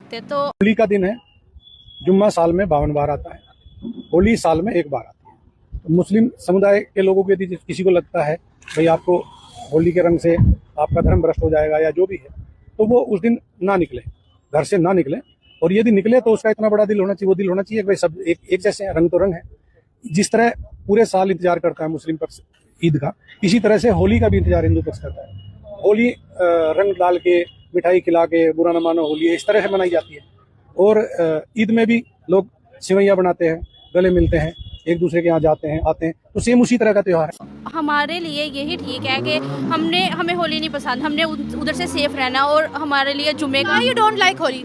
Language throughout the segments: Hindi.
सकते। तो होली का दिन है, जुम्मा साल में 52 बार आता है, होली साल में एक बार आती है। तो मुस्लिम समुदाय के लोगों को यदि किसी को लगता है भाई आपको होली के रंग से आपका धर्म भ्रष्ट हो जाएगा या जो भी है, तो वो उस दिन ना निकले, घर से ना निकले। और यदि निकले तो उसका इतना बड़ा दिल होना चाहिए, वो दिल होना चाहिए कि भाई सब एक जैसे हैं, रंग तो रंग है। जिस तरह पूरे साल इंतजार करता है मुस्लिम पक्ष ईद का, इसी तरह से होली का भी इंतजार हिंदू पक्ष करता है। होली रंग डाल के, मिठाई खिला के, बुरा न मानो होली, इस तरह से मनाई जाती है। और ईद में भी लोग सिवैयाँ बनाते हैं, गले मिलते हैं, एक दूसरे के यहाँ जाते हैं, आते हैं, तो सेम उसी तरह का त्योहार है। हमारे लिए यही ठीक है कि हमें होली नहीं पसंद, हमने उधर से सेफ रहना। और हमारे लिए जुम्मे का यू डोंट लाइक होली?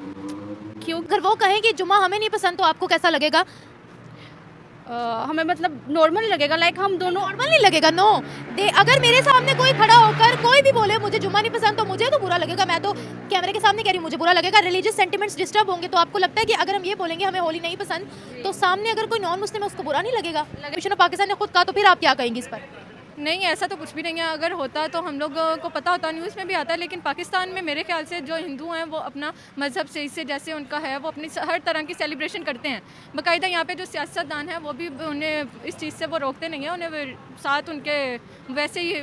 क्यों? अगर वो कहें कि जुम्मा हमें नहीं पसंद तो आपको कैसा लगेगा? हमें मतलब नॉर्मल लगेगा, लाइक हम दोनों नॉर्मल नहीं लगेगा। नो अगर मेरे सामने कोई खड़ा होकर कोई भी बोले मुझे जुम्मा नहीं पसंद तो मुझे तो बुरा लगेगा। मैं तो कैमरे के सामने कह रही हूँ मुझे बुरा लगेगा। रिलीजियस सेंटिमेंट्स डिस्टर्ब होंगे। तो आपको लगता है कि अगर हम ये बोलेंगे हमें होली नहीं पसंद तो सामने अगर कोई नॉन मुस्लिम है उसको बुरा नहीं लगेगा? पाकिस्तान ने खुद कहा, तो फिर आप क्या कहेंगे इस पर? नहीं, ऐसा तो कुछ भी नहीं है। अगर होता तो हम लोग को पता होता, न्यूज़ में भी आता है। लेकिन पाकिस्तान में मेरे ख्याल से जो हिंदू हैं वो अपना मज़हब से, इससे जैसे उनका है, वो अपनी हर तरह की सेलिब्रेशन करते हैं। बाकायदा यहाँ पे जो सियासतदान है वो भी उन्हें इस चीज़ से वो रोकते नहीं हैं। उन्हें साथ उनके वैसे ही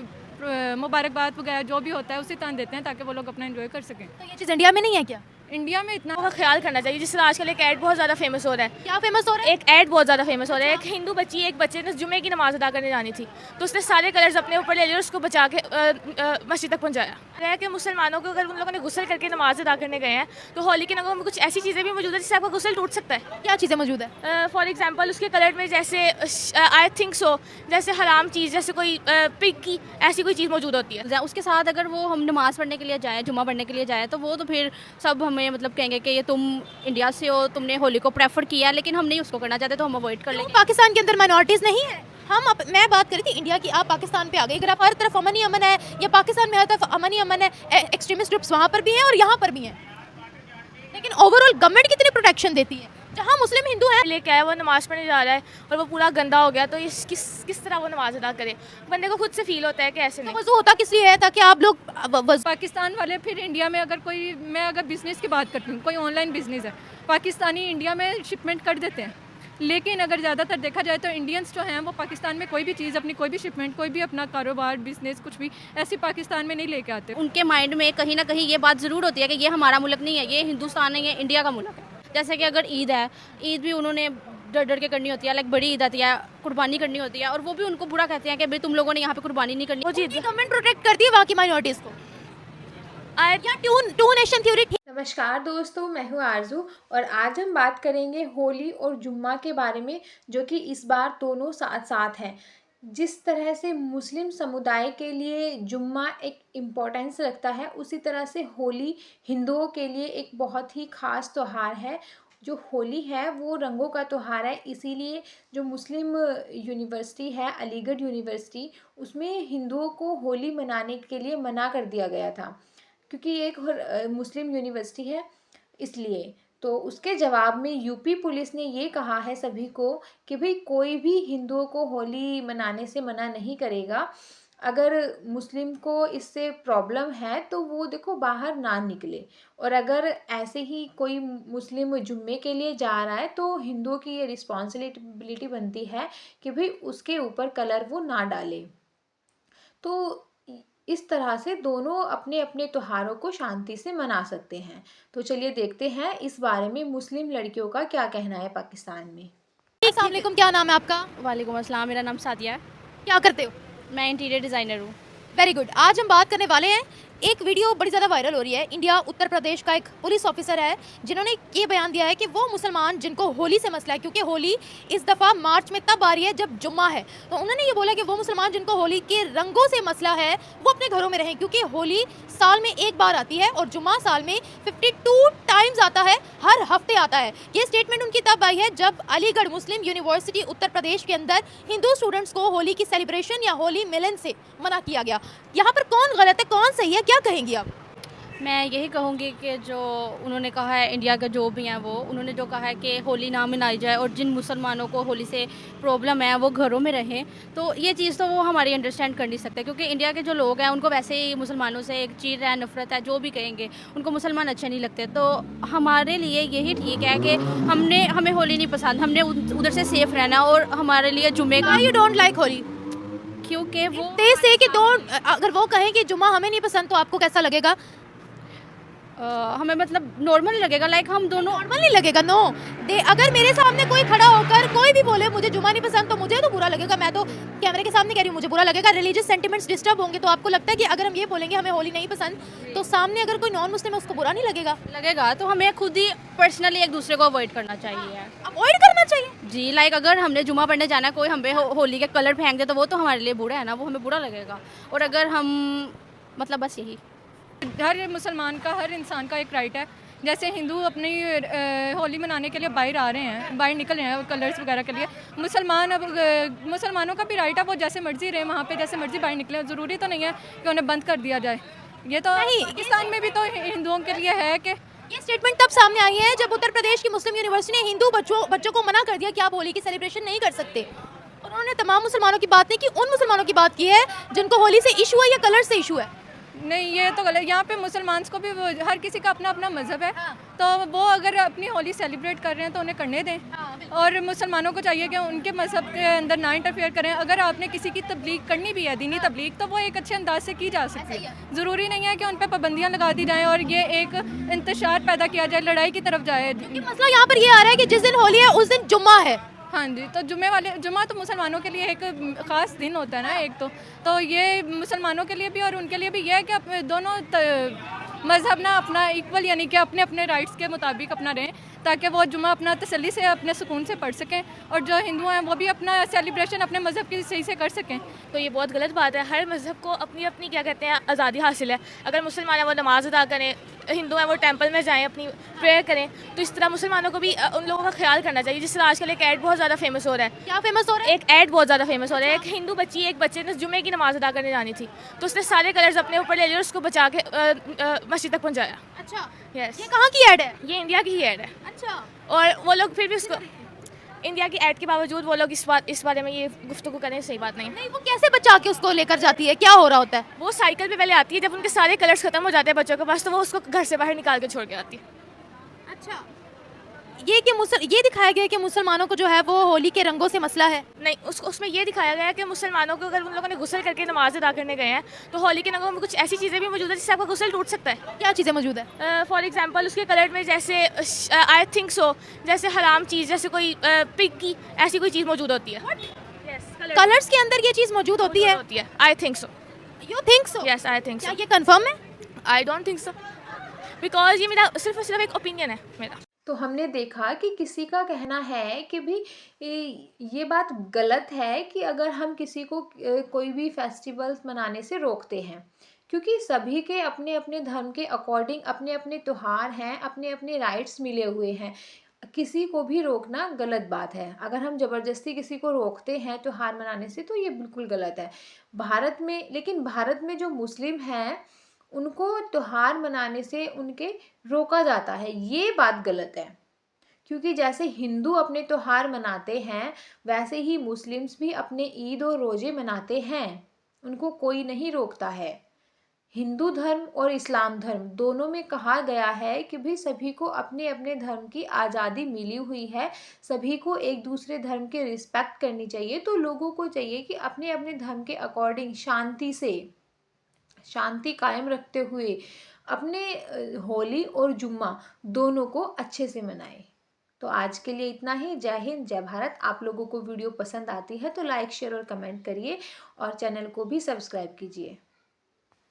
मुबारकबाद वगैरह जो भी होता है उसी तरह देते हैं ताकि वो लोग अपना एंजॉय कर सकें। तो ये चीज़ इंडिया में नहीं है क्या? इंडिया में इतना का ख्याल करना चाहिए। जिस तरह आजकल एक ऐड बहुत ज़्यादा फेमस हो रहा है। क्या फेमस हो रहा है? एक ऐड बहुत ज़्यादा फेमस हो रहा है। एक हिंदू बच्ची, एक बच्चे ने जुम्मे की नमाज़ अदा करने जानी थी तो उसने सारे कलर्स अपने ऊपर ले लिए और उसको बचा के मस्जिद तक पहुँचाया। है कि मुसलमानों को अगर उन लोगों ने गुस्ल करके नमाज अदा करने गए हैं तो होली के नगों में कुछ ऐसी चीज़ें भी मौजूद है जिससे आपका गुस्ल टूट सकता है। क्या चीज़ें मौजूद है? फॉर एग्जाम्पल उसके कलर में जैसे आई थिंक सो जैसे हराम चीज़, जैसे कोई पिग की ऐसी कोई चीज़ मौजूद होती है। उसके साथ अगर वो हम नमाज़ पढ़ने के लिए जाए, जुम्मा पढ़ने के लिए जाए, तो वो तो फिर सब हमें मतलब कहेंगे कि ये तुम इंडिया से हो, तुमने होली को प्रेफर किया, लेकिन हम नहीं उसको करना चाहते तो हम अवॉइड कर लेंगे। पाकिस्तान के अंदर माइनॉरिटीज़ नहीं है। मैं बात करी थी इंडिया की, आप पाकिस्तान पे आ गए। अगर आप हर तरफ अमन ही अमन है या पाकिस्तान में हर तरफ अमन ही अमन है, एक्सट्रीमिस्ट ग्रुप्स वहाँ पर भी हैं और यहाँ पर भी हैं, लेकिन ओवरऑल गवर्नमेंट कितनी प्रोटेक्शन देती है? जहाँ मुस्लिम हिंदू हैं लेके आया वो नमाज़ पढ़ने जा रहा है और वो पूरा गंदा हो गया तो इस किस तरह वो नमाज अदा करे? बंदे को खुद से फील होता है कि ऐसे नहीं। वजू होता किस लिए है? ताकि आप लोग पाकिस्तान वाले फिर इंडिया में मैं अगर बिज़नेस की बात करती हूँ, कोई ऑनलाइन बिज़नेस है, पाकिस्तानी इंडिया में शिपमेंट कर देते हैं। लेकिन अगर ज़्यादातर देखा जाए तो इंडियंस जो हैं वो पाकिस्तान में कोई भी चीज़, अपनी कोई भी शिपमेंट, कोई भी अपना कारोबार, बिज़नेस, कुछ भी ऐसी पाकिस्तान में नहीं लेके आते। उनके माइंड में कहीं ना कहीं ये बात ज़रूर होती है कि ये हमारा मुल्क नहीं है, ये हिंदुस्तान है, ये इंडिया का मुल्क है। जैसे कि अगर ईद है, ईद भी उन्होंने डर डर के करनी होती है, लाइक बड़ी ईद आती है, कुर्बानी करनी होती है, और वो भी उनको बुरा कहते हैं कि भाई तुम लोगों ने यहाँ पे कुर्बानी नहीं करनी। वो चीज़ गवर्नमेंट प्रोटेक्ट करती है वहाँ की माइनॉरिटीज़ को। Two nation theory. नमस्कार दोस्तों, मैं हूँ आरजू और आज हम बात करेंगे होली और जुम्मा के बारे में, जो कि इस बार दोनों साथ साथ हैं। जिस तरह से मुस्लिम समुदाय के लिए जुम्मा एक इम्पोर्टेंस रखता है, उसी तरह से होली हिंदुओं के लिए एक बहुत ही ख़ास त्यौहार है। जो होली है वो रंगों का त्यौहार है, इसीलिए जो मुस्लिम यूनिवर्सिटी है, अलीगढ़ यूनिवर्सिटी, उसमें हिंदुओं को होली मनाने के लिए मना कर दिया गया था, क्योंकि ये एक मुस्लिम यूनिवर्सिटी है इसलिए। तो उसके जवाब में यूपी पुलिस ने ये कहा है सभी को कि भाई कोई भी हिंदुओं को होली मनाने से मना नहीं करेगा। अगर मुस्लिम को इससे प्रॉब्लम है तो वो देखो बाहर ना निकले, और अगर ऐसे ही कोई मुस्लिम जुम्मे के लिए जा रहा है तो हिंदुओं की ये रिस्पॉन्सिबिलिटी बनती है कि भाई उसके ऊपर कलर वो ना डाले। तो इस तरह से दोनों अपने अपने त्योहारों को शांति से मना सकते हैं। तो चलिए देखते हैं इस बारे में मुस्लिम लड़कियों का क्या कहना है पाकिस्तान में। अस्सलाम वालेकुम, क्या नाम है आपका? वालेकुम अस्सलाम, मेरा नाम सादिया है। क्या करते हो? मैं इंटीरियर डिज़ाइनर हूँ। Very good. आज हम बात करने वाले हैं, एक वीडियो बड़ी ज़्यादा वायरल हो रही है। इंडिया उत्तर प्रदेश का एक पुलिस ऑफिसर है जिन्होंने ये बयान दिया है कि वो मुसलमान जिनको होली से मसला है, क्योंकि होली इस दफ़ा मार्च में तब आ रही है जब जुम्मा है, तो उन्होंने ये बोला कि वो मुसलमान जिनको होली के रंगों से मसला है वो अपने घरों में रहें, क्योंकि होली साल में एक बार आती है और जुम्मा साल में 52 टाइम्स आता है, हर हफ्ते आता है। ये स्टेटमेंट उनकी तब आई है जब अलीगढ़ मुस्लिम यूनिवर्सिटी उत्तर प्रदेश के अंदर हिंदू स्टूडेंट्स को होली की सेलिब्रेशन या होली मिलन से मना किया गया। यहाँ पर कौन गलत है, कौन सही है, क्या कहेंगी आप? मैं यही कहूँगी कि जो उन्होंने कहा है, इंडिया के जो भी हैं वो उन्होंने जो कहा है कि होली ना मनाई जाए और जिन मुसलमानों को होली से प्रॉब्लम है वो घरों में रहें, तो ये चीज़ तो वो हमारी अंडरस्टैंड कर नहीं सकते, क्योंकि इंडिया के जो लोग हैं उनको वैसे ही मुसलमानों से एक चीज़ है, नफरत है, जो भी कहेंगे, उनको मुसलमान अच्छे नहीं लगते। तो हमारे लिए यही ठीक है कि हमें होली नहीं पसंद, हमने उधर से सेफ रहना, और हमारे लिए जुमे का, यू डोंट लाइक होली? क्योंकि वो ते से कि डोंट, अगर वो कहें कि जुम्मा हमें नहीं पसंद तो आपको कैसा लगेगा? हमें मतलब नॉर्मल लगेगा, लाइक हम दोनों नॉर्मल नहीं लगेगा। नो दे, अगर मेरे सामने कोई खड़ा होकर कोई भी बोले मुझे जुम्मा नहीं पसंद तो मुझे तो बुरा लगेगा। मैं तो कैमरे के सामने कह रही हूँ, मुझे बुरा लगेगा। रिलीजियस सेंटिमेंट्स डिस्टर्ब होंगे। तो आपको लगता है कि अगर हम ये बोलेंगे हमें होली नहीं पसंद तो सामने अगर कोई नॉन मुस्लिम है उसको बुरा नहीं लगेगा? तो हमें खुद ही पर्सनली एक दूसरे को अवॉइड करना चाहिए। अवॉइड करना चाहिए जी, लाइक अगर हमने जुमा पढ़ने जाना है, कोई हम पे होली के कलर फेंक दे तो वो तो हमारे लिए बुरा है ना, वो हमें बुरा लगेगा। और अगर हम मतलब बस यही, हर मुसलमान का, हर इंसान का एक राइट है। जैसे हिंदू अपनी होली मनाने के लिए बाहर आ रहे हैं, बाहर निकल रहे हैं कलर्स वगैरह के लिए, मुसलमानों का भी राइट है, वो जैसे मर्जी रहे वहाँ पे, जैसे मर्जी बाहर निकले। ज़रूरी तो नहीं है कि उन्हें बंद कर दिया जाए। ये तो नहीं, पाकिस्तान में भी तो हिंदुओं के लिए है कि ये स्टेटमेंट तब सामने आई है जब उत्तर प्रदेश की मुस्लिम यूनिवर्सिटी ने हिंदू बच्चों को मना कर दिया कि आप होली की सेलिब्रेशन नहीं कर सकते। और उन्होंने तमाम मुसलमानों की बात नहीं की, उन मुसलमानों की बात की है जिनको होली से इशू है या कलर से इशू है। नहीं, ये तो गलत। यहाँ पे मुसलमान को भी हर किसी का अपना अपना मज़हब है, तो वो अगर अपनी होली सेलिब्रेट कर रहे हैं तो उन्हें करने दें। और मुसलमानों को चाहिए कि उनके मज़हब के अंदर ना इंटरफेयर करें। अगर आपने किसी की तबलीग करनी भी है, दीनी तबलीग, तो वो एक अच्छे अंदाज से की जा सकती है। ज़रूरी नहीं है कि उन पर पाबंदियाँ लगा दी जाएँ और ये एक इंतशार पैदा किया जाए, लड़ाई की तरफ जाए। मसला यहाँ पर ये आ रहा है कि जिस दिन होली है उस दिन जुम्मा है। हाँ जी, तो जुम्मा तो मुसलमानों के लिए एक ख़ास दिन होता है ना एक, तो ये मुसलमानों के लिए भी और उनके लिए भी ये है कि दोनों मज़हब ना अपना इक्वल, यानी कि अपने अपने राइट्स के मुताबिक अपना रहें, ताकि वो जुम्मा अपना तसल्ली से, अपने सुकून से पढ़ सकें, और जो हिंदू हैं वो भी अपना सेलिब्रेशन अपने मज़हब की सही से कर सकें। तो ये बहुत गलत बात है। हर मज़हब को अपनी अपनी क्या कहते हैं आज़ादी हासिल है। अगर मुसलमान हैं वो नमाज़ अदा करें, हिंदू हैं वो टेंपल में जाएं, अपनी प्रेयर करें। तो इस तरह मुसलमानों को भी उन लोगों का ख्याल करना चाहिए। जिस तरह आजकल एक ऐड बहुत ज़्यादा फेमस हो रहा है। क्या फेमस हो रहा है? एक ऐड बहुत ज़्यादा फेमस हो रहा है। एक हिंदू बच्ची, एक बच्चे ने जुमे की नमाज़ अदा करने जानी थी, तो उसने सारे कलर्स अपने ऊपर ले लिए और उसको बचा के मस्जिद तक पहुँचाया। अच्छा, यस, ये कहाँ की ऐड है? ये इंडिया की ही ऐड है। अच्छा, और वो लोग फिर भी उसको, इंडिया की ऐड के बावजूद वो लोग इस बारे में ये गुफ्तगू करें, सही बात नहीं। नहीं, वो कैसे बचा के उसको लेकर जाती है? क्या हो रहा होता है? वो साइकिल पे पहले आती है, जब उनके सारे कलर्स खत्म हो जाते हैं बच्चों के पास, तो वो उसको घर से बाहर निकाल के छोड़ के आती है। अच्छा, ये दिखाया गया है कि मुसलमानों को जो है वो होली के रंगों से मसला है। नहीं, उसमें ये दिखाया गया है कि मुसलमानों को अगर उन लोगों ने गुस्ल करके नमाज अदा करने गए हैं तो होली के रंगों में कुछ ऐसी चीज़ें भी मौजूद है जिससे आपका गुस्ल टूट सकता है। क्या चीज़ें मौजूद है? फॉर एग्जांपल उसके कलर में जैसे आई थिंक सो, जैसे हराम चीज़, जैसे कोई पिग की ऐसी कोई चीज़ मौजूद होती है। कलर्स के अंदर ये चीज़ मौजूद होती है? I think so. You think so? Yes, I think क्या सो। ये कंफर्म है? I don't think so, because ये मेरा सिर्फ और सिर्फ एक ओपिनियन है मेरा। तो हमने देखा कि किसी का कहना है कि भी ये बात गलत है कि अगर हम किसी को कोई भी फेस्टिवल्स मनाने से रोकते हैं, क्योंकि सभी के अपने अपने धर्म के अकॉर्डिंग अपने अपने त्योहार हैं, अपने अपने राइट्स मिले हुए हैं। किसी को भी रोकना गलत बात है। अगर हम ज़बरदस्ती किसी को रोकते हैं त्योहार मनाने से तो ये बिल्कुल गलत है। लेकिन भारत में जो मुस्लिम हैं उनको त्योहार मनाने से उनके रोका जाता है, ये बात गलत है। क्योंकि जैसे हिंदू अपने त्योहार मनाते हैं वैसे ही मुस्लिम्स भी अपने ईद और रोज़े मनाते हैं, उनको कोई नहीं रोकता है। हिंदू धर्म और इस्लाम धर्म दोनों में कहा गया है कि भाई सभी को अपने अपने धर्म की आज़ादी मिली हुई है, सभी को एक दूसरे धर्म के रिस्पेक्ट करनी चाहिए। तो लोगों को चाहिए कि अपने अपने धर्म के अकॉर्डिंग शांति कायम रखते हुए अपने होली और जुम्मा दोनों को अच्छे से मनाएं। तो आज के लिए इतना ही। जय हिंद, जय भारत। आप लोगों को वीडियो पसंद आती है तो लाइक, शेयर और कमेंट करिए और चैनल को भी सब्सक्राइब कीजिए।